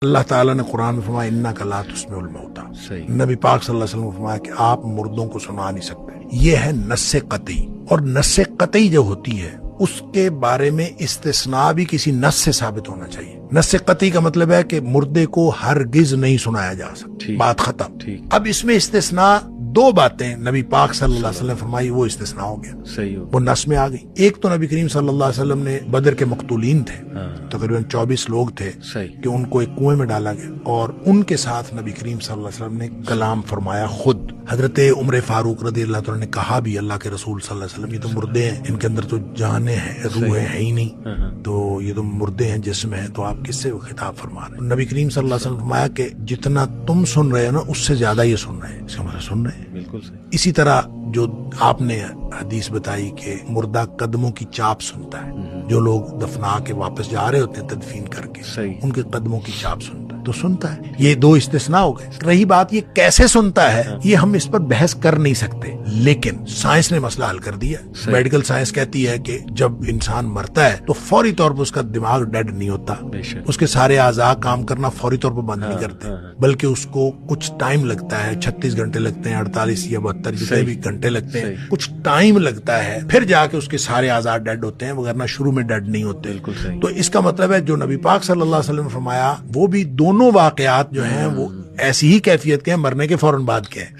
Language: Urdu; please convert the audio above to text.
اللہ تعالیٰ نے قرآن میں فرمایا انک لا تسمع الموتیٰ، نبی پاک صلی اللہ علیہ وسلم نے فرمایا کہ آپ مردوں کو سنا نہیں سکتے۔ یہ ہے نص قطعی، اور نص قطعی جو ہوتی ہے اس کے بارے میں استثناء بھی کسی نص سے ثابت ہونا چاہیے۔ نص قطعی کا مطلب ہے کہ مردے کو ہرگز نہیں سنایا جا سکتا، بات ختم۔ اب اس میں استثناء دو باتیں نبی پاک صلی اللہ علیہ وسلم فرمائی، وہ استثناء ہو گیا، وہ نص میں آ گئی۔ ایک تو نبی کریم صلی اللہ علیہ وسلم نے بدر کے مقتولین تھے، تقریباً 24 لوگ تھے کہ ان کو ایک کنویں میں ڈالا گیا، اور ان کے ساتھ نبی کریم صلی اللہ علیہ وسلم نے کلام فرمایا خود۔ حضرت عمر فاروق رضی اللہ عنہ نے کہا بھی اللہ کے رسول صلی اللہ علیہ وسلم یہ تو مردے ہیں، ان کے اندر تو جانیں ہیں، روحیں ہیں ہی نہیں، تو یہ تو مردے ہیں، جسم ہے، تو آپ کس سے خطاب فرما رہے ہیں؟ نبی کریم صلی اللہ علیہ وسلم فرمایا کہ جتنا تم سن رہے ہو نا اس سے زیادہ یہ سن رہے ہیں، اس کا مطلب سن رہے ہیں۔ بالکل صحیح۔ اسی طرح جو آپ نے حدیث بتائی کہ مردہ قدموں کی چاپ سنتا ہے، جو لوگ دفنا کے واپس جا رہے ہوتے ہیں تدفین کر کے، ان کے قدموں کی چاپ سنتا ہے، تو سنتا ہے۔ یہ دو استثناء ہو گئے۔ رہی بات یہ کیسے سنتا ہے، یہ ہم اس پر بحث کر نہیں سکتے، لیکن سائنس نے مسئلہ حل کر دیا۔ میڈیکل سائنس کہتی ہے کہ جب انسان مرتا ہے تو فوری طور پر اس کا دماغ ڈیڈ نہیں ہوتا، اس کے سارے اعضاء کام کرنا فوری طور پر بند نہیں کرتے، بلکہ اس کو کچھ ٹائم لگتا ہے، 36 گھنٹے لگتے ہیں، 48 یا 72 جتنے بھی گھنٹے لگتے ہیں، کچھ ٹائم لگتا ہے، پھر جا کے اس کے سارے اعضاء ڈیڈ ہوتے ہیں، وغیرہ شروع میں ڈیڈ نہیں ہوتے۔ تو اس کا مطلب ہے جو نبی پاک صلی اللہ علیہ وسلم نے فرمایا وہ بھی دونوں واقعات جو ہیں وہ ایسی ہی کیفیت کے ہیں، مرنے کے فوراً بعد کے ہیں۔